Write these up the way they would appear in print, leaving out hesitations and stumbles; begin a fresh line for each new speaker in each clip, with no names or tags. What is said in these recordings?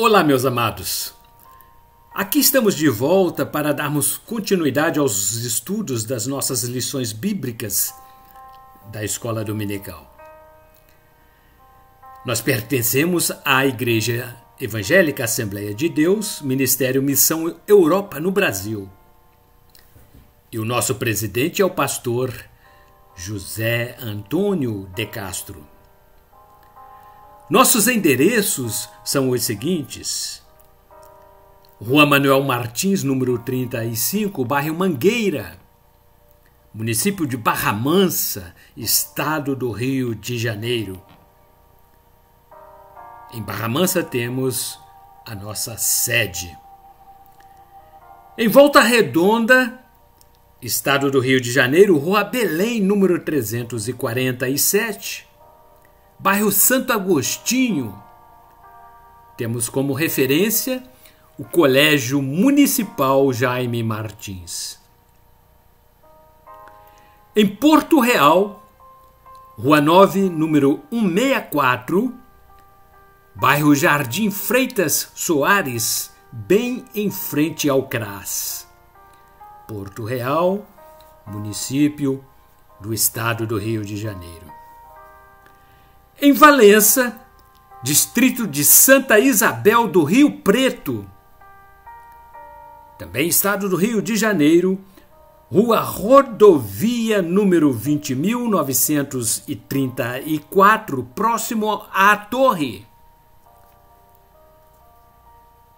Olá, meus amados. Aqui estamos de volta para darmos continuidade aos estudos das nossas lições bíblicas da Escola Dominical. Nós pertencemos à Igreja Evangélica Assembleia de Deus, Ministério Missão Europa no Brasil. E o nosso presidente é o pastor José Antônio de Castro. Nossos endereços são os seguintes: Rua Manuel Martins, número 35, bairro Mangueira, município de Barra Mansa, estado do Rio de Janeiro. Em Barra Mansa temos a nossa sede. Em Volta Redonda, estado do Rio de Janeiro, Rua Belém, número 347, bairro Santo Agostinho, temos como referência o Colégio Municipal Jaime Martins. Em Porto Real, Rua 9, número 164, bairro Jardim Freitas Soares, bem em frente ao CRAS. Porto Real, município do estado do Rio de Janeiro. Em Valença, distrito de Santa Isabel do Rio Preto, também estado do Rio de Janeiro, Rua Rodovia número 20.934, próximo à Torre.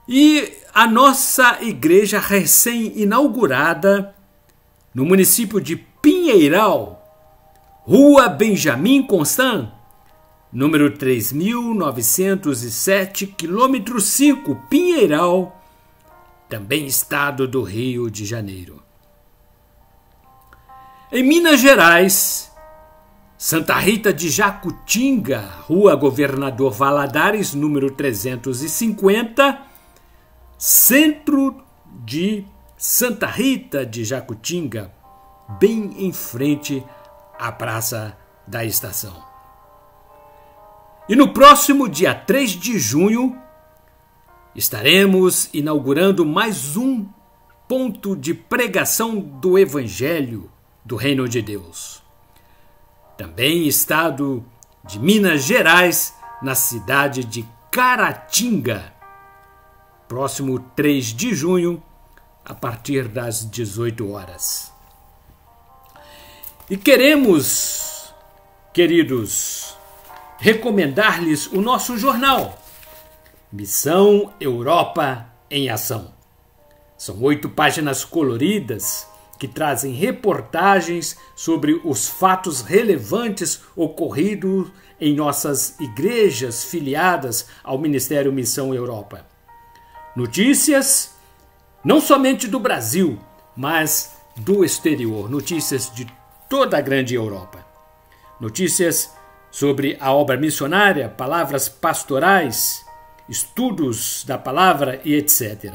E a nossa igreja recém-inaugurada no município de Pinheiral, Rua Benjamin Constant, número 3.907, quilômetro 5, Pinheiral, também estado do Rio de Janeiro. Em Minas Gerais, Santa Rita de Jacutinga, Rua Governador Valadares, número 350, centro de Santa Rita de Jacutinga, bem em frente à Praça da Estação. E no próximo dia 3 de junho, estaremos inaugurando mais um ponto de pregação do Evangelho do Reino de Deus. Também estado de Minas Gerais, na cidade de Caratinga, próximo 3 de junho, a partir das 18 horas. E queremos, queridos, recomendar-lhes o nosso jornal, Missão Europa em Ação. São 8 páginas coloridas que trazem reportagens sobre os fatos relevantes ocorridos em nossas igrejas filiadas ao Ministério Missão Europa. Notícias não somente do Brasil, mas do exterior, notícias de toda a grande Europa. Notícias sobre a obra missionária, palavras pastorais, estudos da palavra e etc.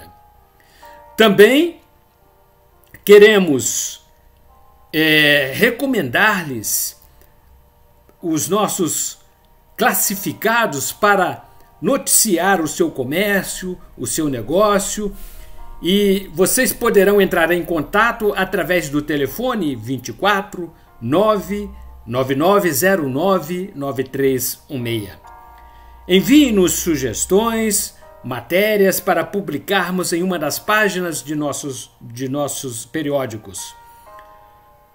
Também queremos recomendar-lhes os nossos classificados para noticiar o seu comércio, o seu negócio, e vocês poderão entrar em contato através do telefone 24 999099316. Envie-nos sugestões, matérias para publicarmos em uma das páginas de nossos periódicos.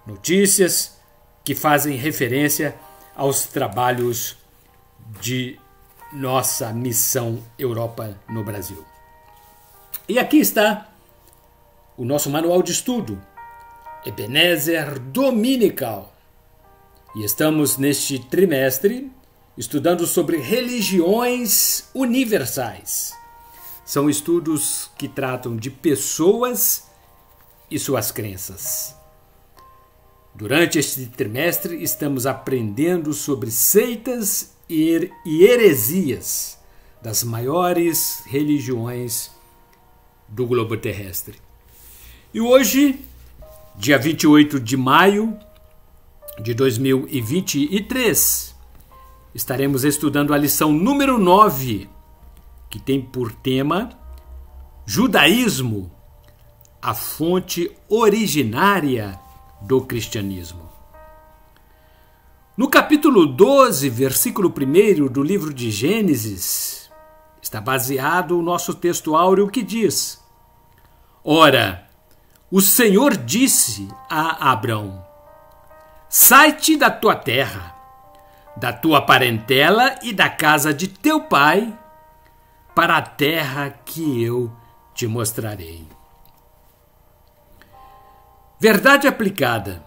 Notícias que fazem referência aos trabalhos de nossa Missão Europa no Brasil. E aqui está o nosso manual de estudo, Ebenezer Dominical. E estamos neste trimestre estudando sobre religiões universais. São estudos que tratam de pessoas e suas crenças. Durante este trimestre estamos aprendendo sobre seitas e heresias das maiores religiões do globo terrestre. E hoje, dia 28 de maio de 2023, estaremos estudando a lição número 9, que tem por tema Judaísmo, a fonte originária do cristianismo. No capítulo 12, versículo 1 do livro de Gênesis, está baseado o nosso texto áureo que diz: Ora, o Senhor disse a Abrão: Sai-te da tua terra, da tua parentela e da casa de teu pai, para a terra que eu te mostrarei. Verdade aplicada.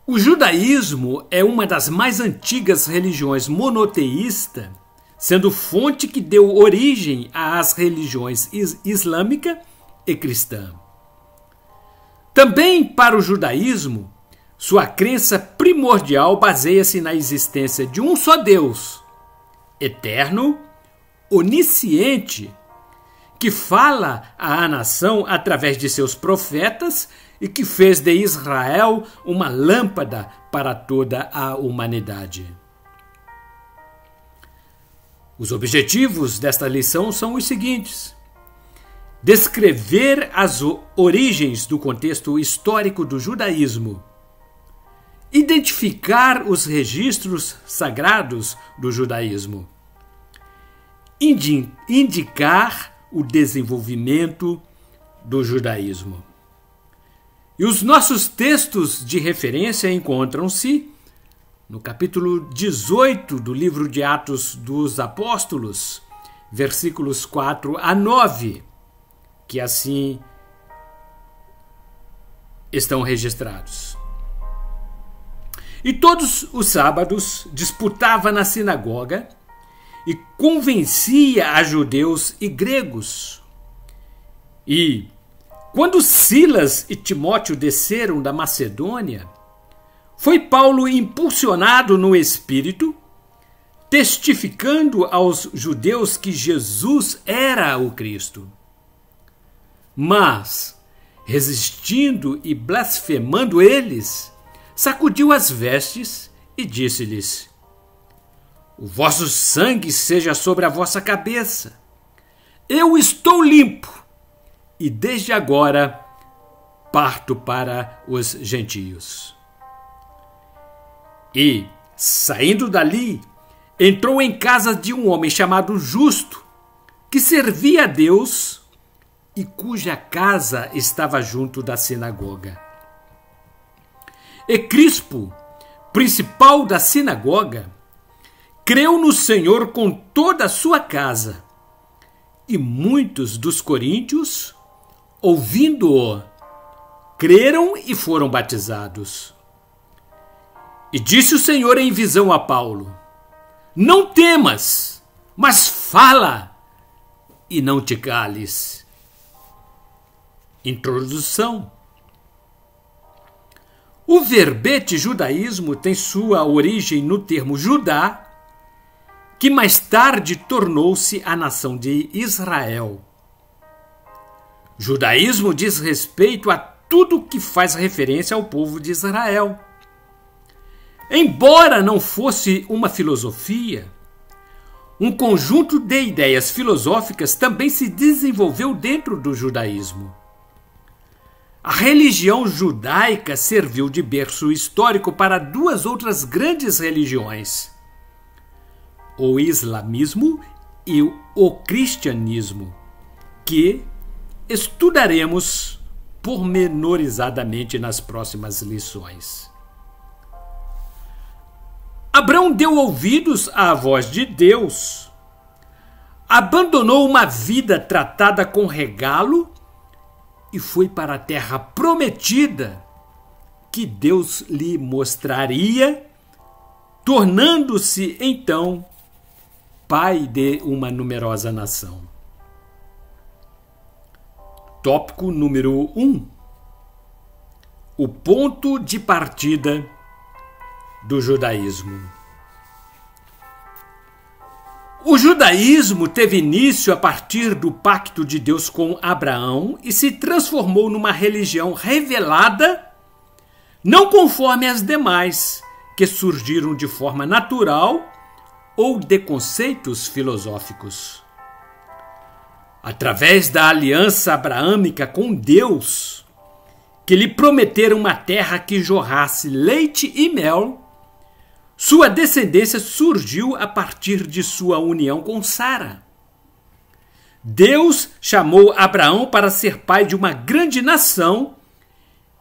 O judaísmo é uma das mais antigas religiões monoteístas, sendo fonte que deu origem às religiões islâmica e cristã. Também para o judaísmo, sua crença primordial baseia-se na existência de um só Deus, eterno, onisciente, que fala à nação através de seus profetas e que fez de Israel uma lâmpada para toda a humanidade. Os objetivos desta lição são os seguintes: descrever as origens do contexto histórico do judaísmo, identificar os registros sagrados do judaísmo, indicar o desenvolvimento do judaísmo. E os nossos textos de referência encontram-se no capítulo 18 do livro de Atos dos Apóstolos, versículos 4 a 9, que assim estão registrados. E todos os sábados disputava na sinagoga e convencia a judeus e gregos. E, quando Silas e Timóteo desceram da Macedônia, foi Paulo impulsionado no Espírito, testificando aos judeus que Jesus era o Cristo. Mas, resistindo e blasfemando eles, sacudiu as vestes e disse-lhes: O vosso sangue seja sobre a vossa cabeça. Eu estou limpo, e desde agora parto para os gentios. E, saindo dali, entrou em casa de um homem chamado Justo, que servia a Deus e cuja casa estava junto da sinagoga. E Crispo, principal da sinagoga, creu no Senhor com toda a sua casa, e muitos dos coríntios, ouvindo-o, creram e foram batizados. E disse o Senhor em visão a Paulo: Não temas, mas fala e não te cales. Introdução. O verbete judaísmo tem sua origem no termo Judá, que mais tarde tornou-se a nação de Israel. Judaísmo diz respeito a tudo que faz referência ao povo de Israel. Embora não fosse uma filosofia, um conjunto de ideias filosóficas também se desenvolveu dentro do judaísmo. A religião judaica serviu de berço histórico para duas outras grandes religiões: o islamismo e o cristianismo, que estudaremos pormenorizadamente nas próximas lições. Abrão deu ouvidos à voz de Deus, abandonou uma vida tratada com regalo e foi para a terra prometida que Deus lhe mostraria, tornando-se então pai de uma numerosa nação. Tópico número 1. O ponto de partida do judaísmo. O judaísmo teve início a partir do pacto de Deus com Abraão e se transformou numa religião revelada, não conforme as demais, que surgiram de forma natural ou de conceitos filosóficos. através da aliança abraâmica com Deus, que lhe prometeram uma terra que jorrasse leite e mel, sua descendência surgiu a partir de sua união com Sara. Deus chamou Abraão para ser pai de uma grande nação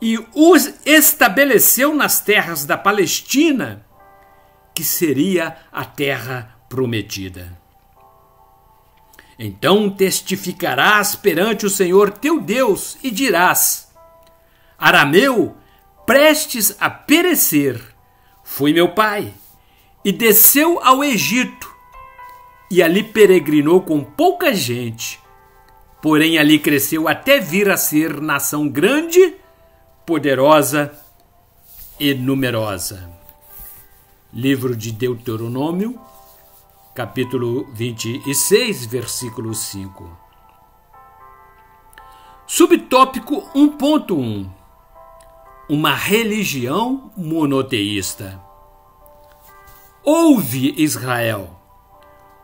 e os estabeleceu nas terras da Palestina, que seria a terra prometida. Então testificarás perante o Senhor teu Deus e dirás: Arameu, prestes a perecer, foi meu pai, e desceu ao Egito, e ali peregrinou com pouca gente, porém ali cresceu até vir a ser nação grande, poderosa e numerosa. Livro de Deuteronômio, capítulo 26, versículo 5. Subtópico 1.1. Uma religião monoteísta. Ouve, Israel,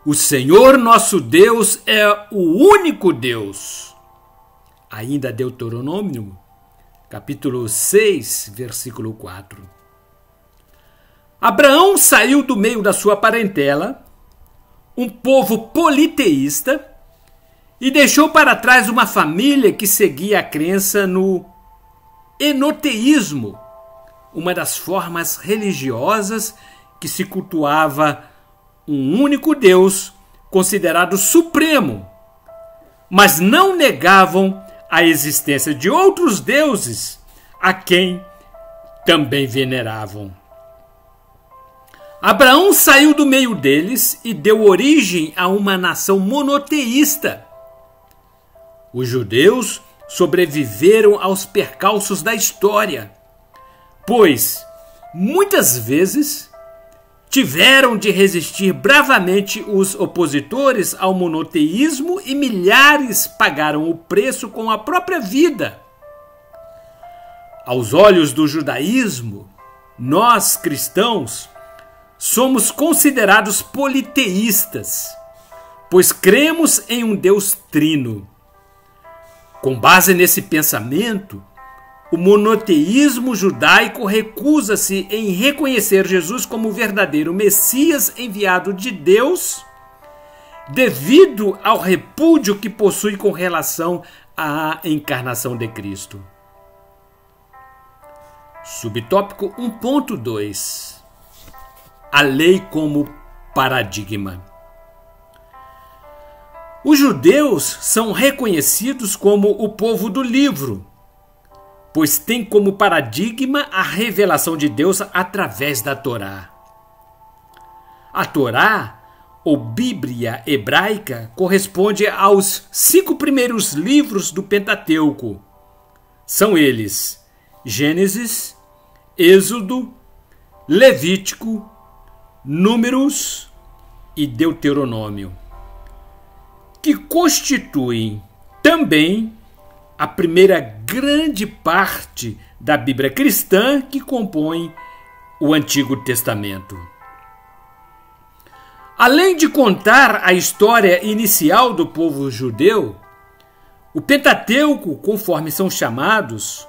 o Senhor nosso Deus é o único Deus. Ainda Deuteronômio, capítulo 6, versículo 4. Abraão saiu do meio da sua parentela, um povo politeísta, e deixou para trás uma família que seguia a crença no enoteísmo, uma das formas religiosas que se cultuava um único Deus considerado supremo, mas não negavam a existência de outros deuses a quem também veneravam. Abraão saiu do meio deles e deu origem a uma nação monoteísta. Os judeus sobreviveram aos percalços da história, pois, muitas vezes, tiveram de resistir bravamente os opositores ao monoteísmo e milhares pagaram o preço com a própria vida. Aos olhos do judaísmo, nós, cristãos, somos considerados politeístas, pois cremos em um Deus trino. Com base nesse pensamento, o monoteísmo judaico recusa-se em reconhecer Jesus como o verdadeiro Messias enviado de Deus, devido ao repúdio que possui com relação à encarnação de Cristo. Subtópico 1.2. A lei como paradigma. Os judeus são reconhecidos como o povo do livro, pois tem como paradigma a revelação de Deus através da Torá. A Torá, ou Bíblia hebraica, corresponde aos 5 primeiros livros do Pentateuco. São eles Gênesis, Êxodo, Levítico, Números e Deuteronômio, que constituem também a primeira grande parte da Bíblia cristã que compõe o Antigo Testamento. Além de contar a história inicial do povo judeu, o Pentateuco, conforme são chamados,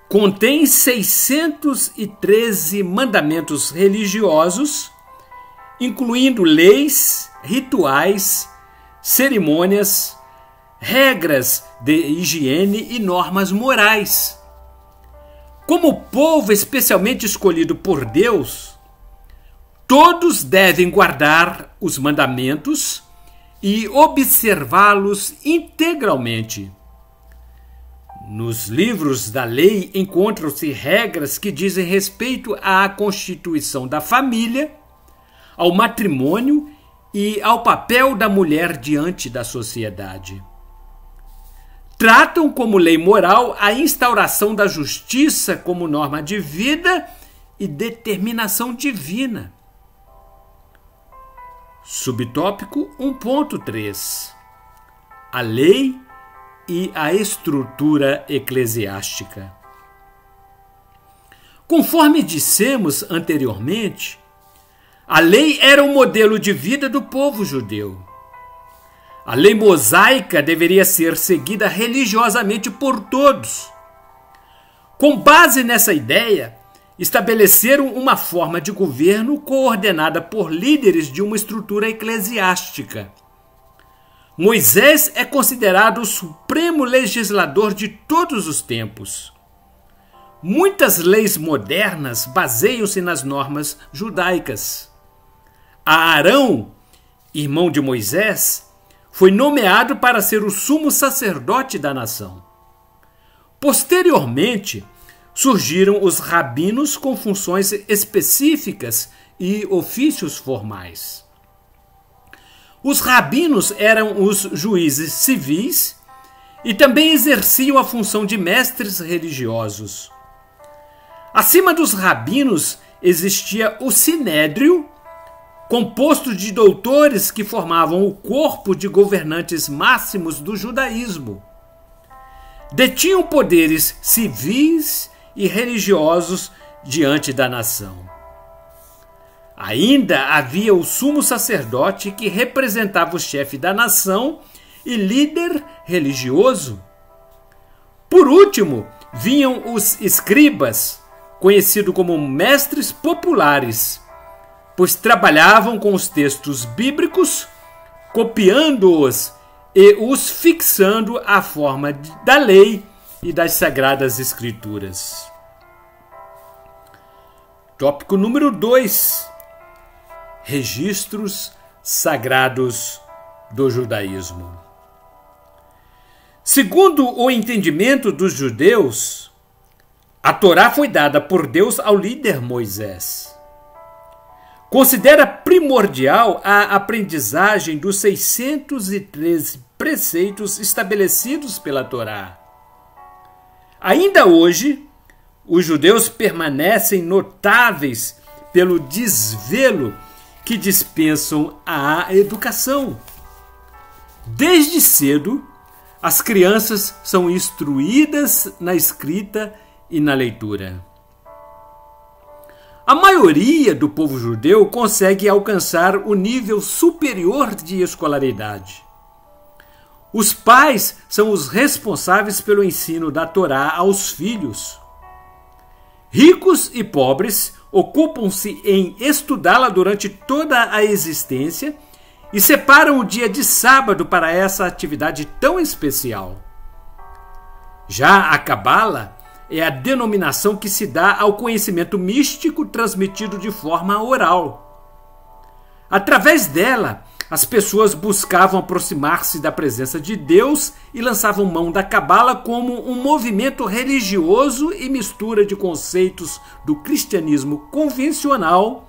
contém 613 mandamentos religiosos, incluindo leis, rituais, cerimônias, regras de higiene e normas morais. Como povo especialmente escolhido por Deus, todos devem guardar os mandamentos e observá-los integralmente. Nos livros da lei encontram-se regras que dizem respeito à constituição da família, ao matrimônio e ao papel da mulher diante da sociedade. Tratam como lei moral a instauração da justiça como norma de vida e determinação divina. Subtópico 1.3. A lei e a estrutura eclesiástica. Conforme dissemos anteriormente, a lei era o modelo de vida do povo judeu. A lei mosaica deveria ser seguida religiosamente por todos. Com base nessa ideia, estabeleceram uma forma de governo coordenada por líderes de uma estrutura eclesiástica. Moisés é considerado o supremo legislador de todos os tempos. Muitas leis modernas baseiam-se nas normas judaicas. Arão, irmão de Moisés, foi nomeado para ser o sumo sacerdote da nação. Posteriormente, surgiram os rabinos com funções específicas e ofícios formais. Os rabinos eram os juízes civis e também exerciam a função de mestres religiosos. Acima dos rabinos existia o sinédrio, composto de doutores que formavam o corpo de governantes máximos do judaísmo. Detinham poderes civis e religiosos diante da nação. Ainda havia o sumo sacerdote que representava o chefe da nação e líder religioso. Por último, vinham os escribas, conhecidos como mestres populares, pois trabalhavam com os textos bíblicos, copiando-os e os fixando à forma da lei e das Sagradas Escrituras. Tópico número 2. Registros sagrados do judaísmo. Segundo o entendimento dos judeus, a Torá foi dada por Deus ao líder Moisés. Considera primordial a aprendizagem dos 613 preceitos estabelecidos pela Torá. Ainda hoje, os judeus permanecem notáveis pelo desvelo que dispensam à educação. Desde cedo, as crianças são instruídas na escrita e na leitura. A maioria do povo judeu consegue alcançar o nível superior de escolaridade. Os pais são os responsáveis pelo ensino da Torá aos filhos. Ricos e pobres ocupam-se em estudá-la durante toda a existência e separam o dia de sábado para essa atividade tão especial. Já a Cabala é a denominação que se dá ao conhecimento místico transmitido de forma oral. Através dela, as pessoas buscavam aproximar-se da presença de Deus e lançavam mão da Cabala como um movimento religioso e mistura de conceitos do cristianismo convencional,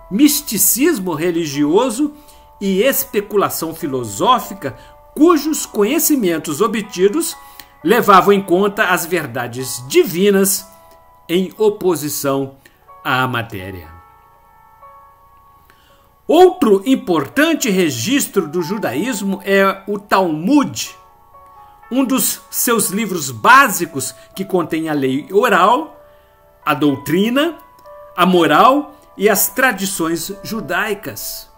misticismo religioso e especulação filosófica, cujos conhecimentos obtidos levavam em conta as verdades divinas em oposição à matéria. Outro importante registro do judaísmo é o Talmud, um dos seus livros básicos que contém a lei oral, a doutrina, a moral e as tradições judaicas.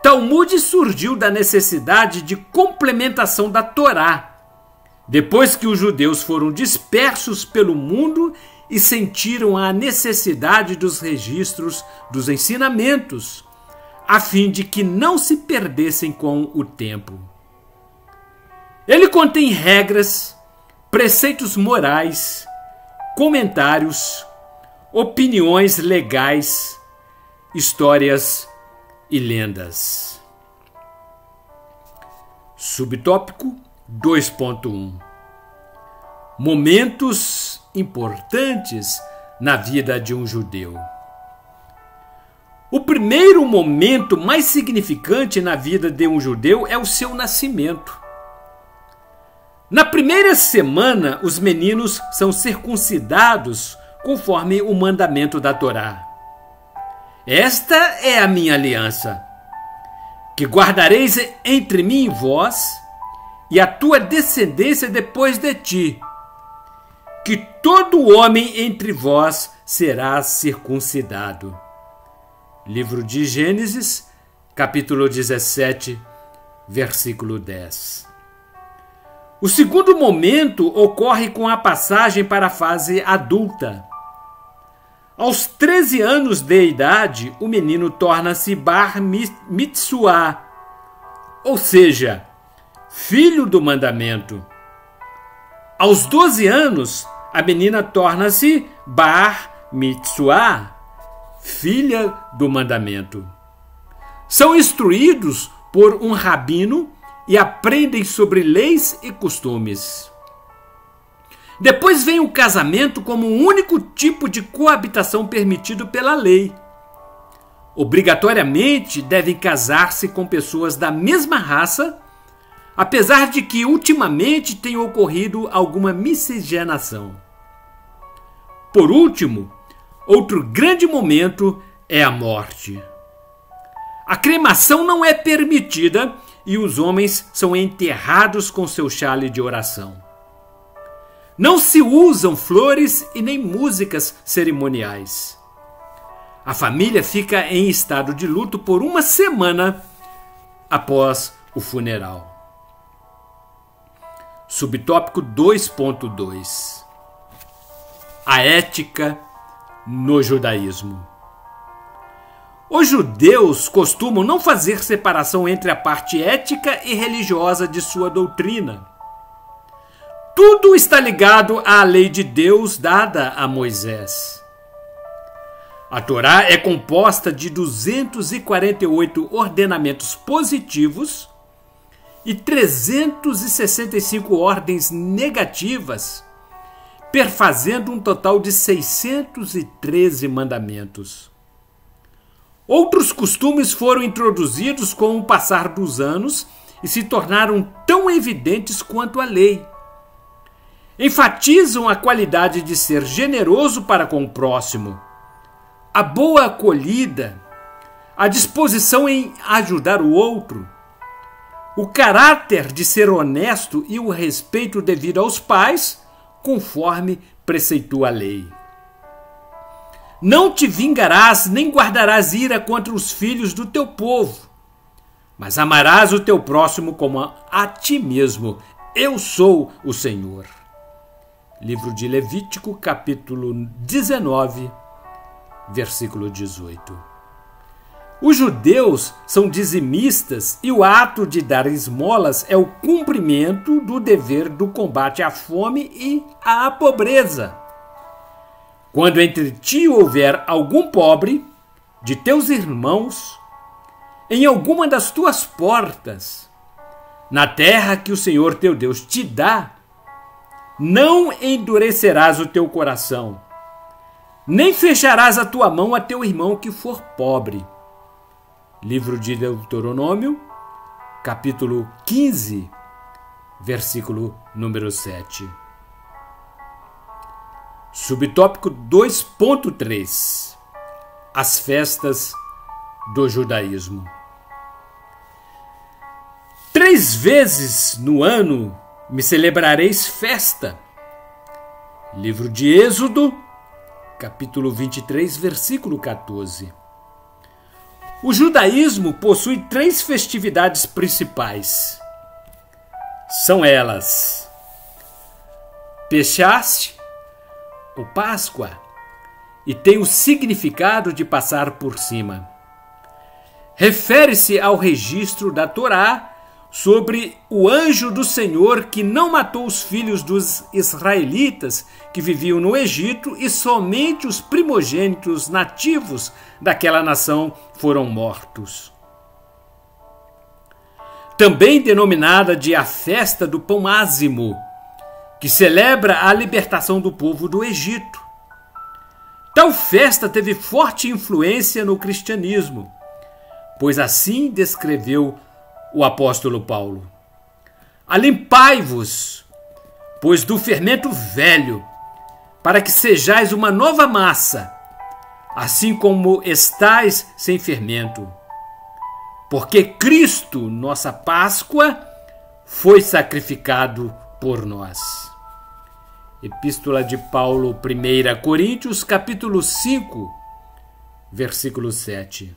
Talmud surgiu da necessidade de complementação da Torá, depois que os judeus foram dispersos pelo mundo e sentiram a necessidade dos registros dos ensinamentos, a fim de que não se perdessem com o tempo. Ele contém regras, preceitos morais, comentários, opiniões legais, histórias e lendas. Subtópico 2.1. Momentos importantes na vida de um judeu. O primeiro momento mais significante na vida de um judeu é o seu nascimento. Na primeira semana, os meninos são circuncidados conforme o mandamento da Torá. Esta é a minha aliança, que guardareis entre mim e vós, e a tua descendência depois de ti, que todo homem entre vós será circuncidado. Livro de Gênesis, capítulo 17, versículo 10. O segundo momento ocorre com a passagem para a fase adulta. Aos 13 anos de idade, o menino torna-se Bar Mitzvah, ou seja, filho do mandamento. Aos 12 anos, a menina torna-se Bar Mitzvah, filha do mandamento. São instruídos por um rabino e aprendem sobre leis e costumes. Depois vem o casamento como o único tipo de coabitação permitido pela lei. Obrigatoriamente devem casar-se com pessoas da mesma raça, apesar de que ultimamente tenha ocorrido alguma miscigenação. Por último, outro grande momento é a morte. A cremação não é permitida e os homens são enterrados com seu chale de oração. Não se usam flores e nem músicas cerimoniais. A família fica em estado de luto por uma semana após o funeral. Subtópico 2.2. A ética no judaísmo. Os judeus costumam não fazer separação entre a parte ética e religiosa de sua doutrina. Tudo está ligado à lei de Deus dada a Moisés. A Torá é composta de 248 ordenamentos positivos e 365 ordens negativas, perfazendo um total de 613 mandamentos. Outros costumes foram introduzidos com o passar dos anos e se tornaram tão evidentes quanto a lei. Enfatizam a qualidade de ser generoso para com o próximo, a boa acolhida, a disposição em ajudar o outro, o caráter de ser honesto e o respeito devido aos pais, conforme preceitua a lei. Não te vingarás nem guardarás ira contra os filhos do teu povo, mas amarás o teu próximo como a ti mesmo. Eu sou o Senhor. Livro de Levítico, capítulo 19, versículo 18. Os judeus são dizimistas e o ato de dar esmolas é o cumprimento do dever do combate à fome e à pobreza. Quando entre ti houver algum pobre, de teus irmãos, em alguma das tuas portas, na terra que o Senhor teu Deus te dá, não endurecerás o teu coração, nem fecharás a tua mão a teu irmão que for pobre. Livro de Deuteronômio, capítulo 15, versículo número 7. Subtópico 2.3. As festas do judaísmo. 3 vezes no ano me celebrareis festa. Livro de Êxodo, capítulo 23, versículo 14. O judaísmo possui 3 festividades principais. São elas: Pesach, ou Páscoa, e tem o significado de passar por cima. Refere-se ao registro da Torá sobre o anjo do Senhor que não matou os filhos dos israelitas que viviam no Egito e somente os primogênitos nativos daquela nação foram mortos. Também denominada de a festa do pão ázimo, que celebra a libertação do povo do Egito. Tal festa teve forte influência no cristianismo, pois assim descreveu o apóstolo Paulo: Alimpai-vos, pois do fermento velho, para que sejais uma nova massa, assim como estais sem fermento. Porque Cristo, nossa Páscoa, foi sacrificado por nós. Epístola de Paulo, 1 Coríntios, capítulo 5, versículo 7.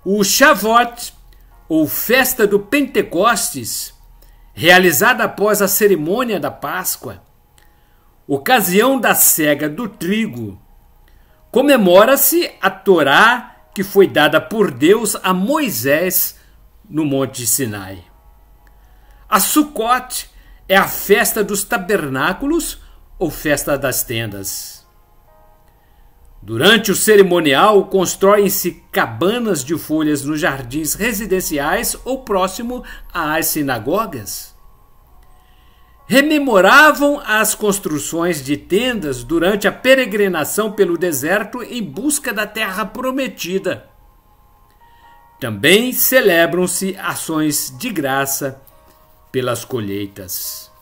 O Shavuot, ou festa do Pentecostes, realizada após a cerimônia da Páscoa, ocasião da cega do trigo, comemora-se a Torá que foi dada por Deus a Moisés no Monte Sinai. A Sukkot é a festa dos tabernáculos ou festa das tendas. Durante o cerimonial, constroem-se cabanas de folhas nos jardins residenciais ou próximo às sinagogas. Rememoravam as construções de tendas durante a peregrinação pelo deserto em busca da terra prometida. Também celebram-se ações de graça pelas colheitas.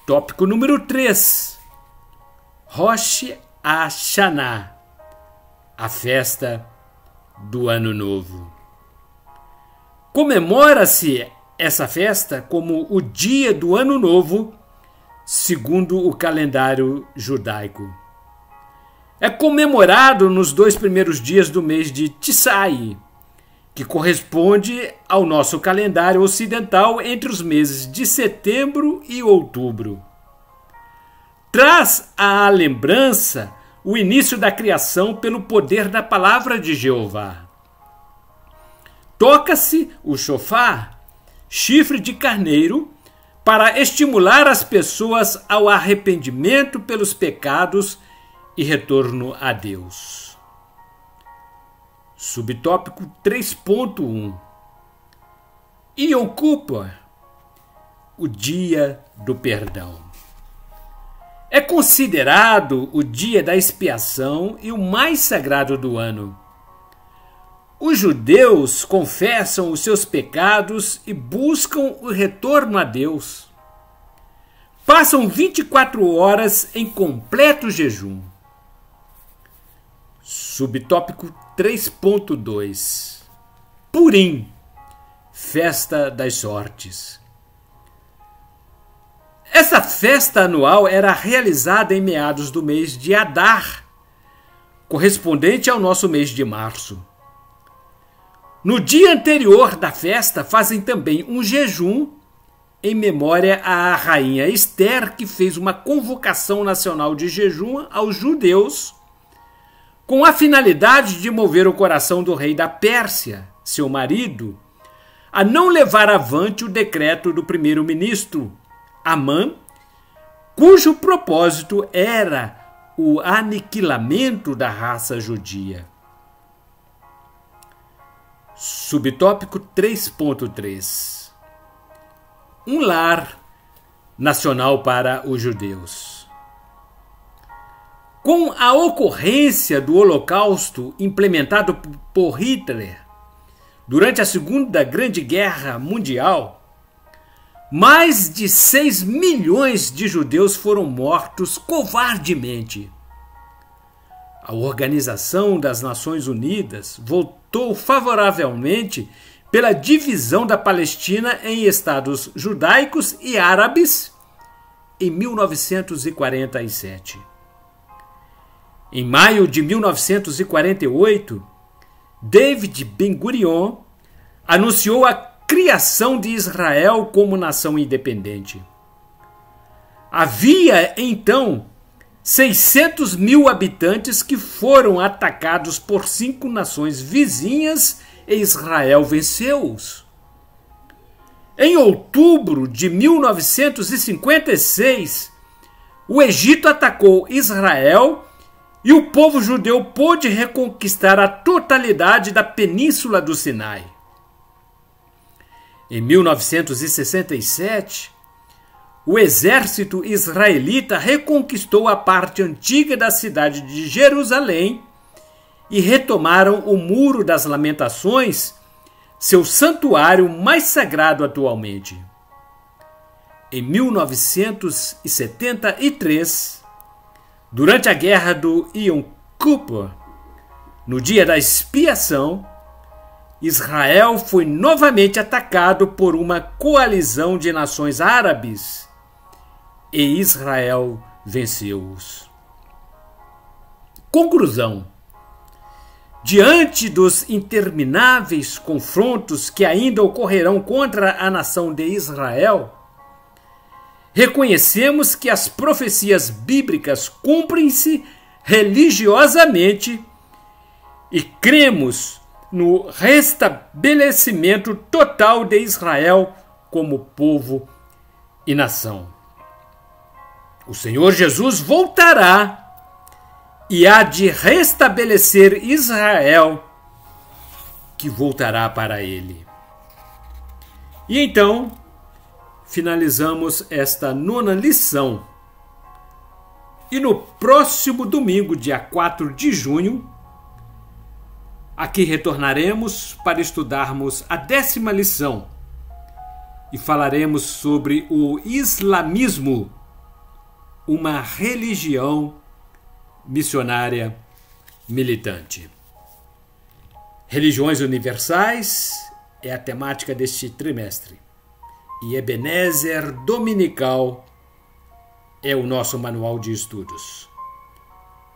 Tópico número 3. Rosh Hashanah, a festa do Ano Novo. Comemora-se essa festa como o dia do Ano Novo, segundo o calendário judaico. É comemorado nos 2 primeiros dias do mês de Tisai, que corresponde ao nosso calendário ocidental entre os meses de setembro e outubro. Traz à lembrança o início da criação pelo poder da palavra de Jeová. Toca-se o shofar, chifre de carneiro, para estimular as pessoas ao arrependimento pelos pecados e retorno a Deus. Subtópico 3.1. Yom Kippur, o dia do perdão. É considerado o dia da expiação e o mais sagrado do ano. Os judeus confessam os seus pecados e buscam o retorno a Deus. Passam 24 horas em completo jejum. Subtópico 3.2. Purim, festa das sortes. Essa festa anual era realizada em meados do mês de Adar, correspondente ao nosso mês de março. No dia anterior da festa, fazem também um jejum em memória à rainha Esther, que fez uma convocação nacional de jejum aos judeus, com a finalidade de mover o coração do rei da Pérsia, seu marido, a não levar avante o decreto do primeiro-ministro Amã, cujo propósito era o aniquilamento da raça judia. Subtópico 3.3. Um lar nacional para os judeus. Com a ocorrência do Holocausto implementado por Hitler durante a Segunda Grande Guerra Mundial, mais de 6 milhões de judeus foram mortos covardemente. A Organização das Nações Unidas votou favoravelmente pela divisão da Palestina em estados judaicos e árabes em 1947. Em maio de 1948, David Ben-Gurion anunciou a criação de Israel como nação independente. Havia, então, 600 mil habitantes que foram atacados por 5 nações vizinhas e Israel venceu-os. Em outubro de 1956, o Egito atacou Israel e o povo judeu pôde reconquistar a totalidade da península do Sinai. Em 1967, o exército israelita reconquistou a parte antiga da cidade de Jerusalém e retomaram o Muro das Lamentações, seu santuário mais sagrado atualmente. Em 1973, durante a guerra do Yom Kippur, no dia da expiação, Israel foi novamente atacado por uma coalizão de nações árabes e Israel venceu-os. Conclusão: diante dos intermináveis confrontos que ainda ocorrerão contra a nação de Israel, reconhecemos que as profecias bíblicas cumprem-se religiosamente e cremos no restabelecimento total de Israel como povo e nação. O Senhor Jesus voltará e há de restabelecer Israel, que voltará para ele. E então, finalizamos esta 9ª lição. E no próximo domingo, dia 4 de junho, aqui retornaremos para estudarmos a 10ª lição e falaremos sobre o islamismo, uma religião missionária militante. Religiões universais é a temática deste trimestre. E Ebenezer Dominical é o nosso manual de estudos.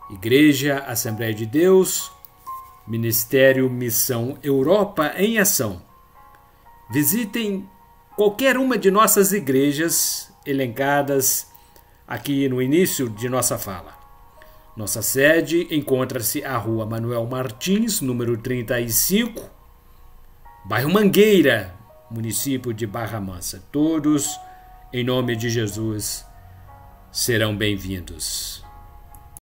Igreja Assembleia de Deus, Ministério Missão Europa em Ação. Visitem qualquer uma de nossas igrejas elencadas aqui no início de nossa fala. Nossa sede encontra-se à Rua Manuel Martins, número 35, bairro Mangueira, município de Barra Mansa. Todos, em nome de Jesus, serão bem-vindos.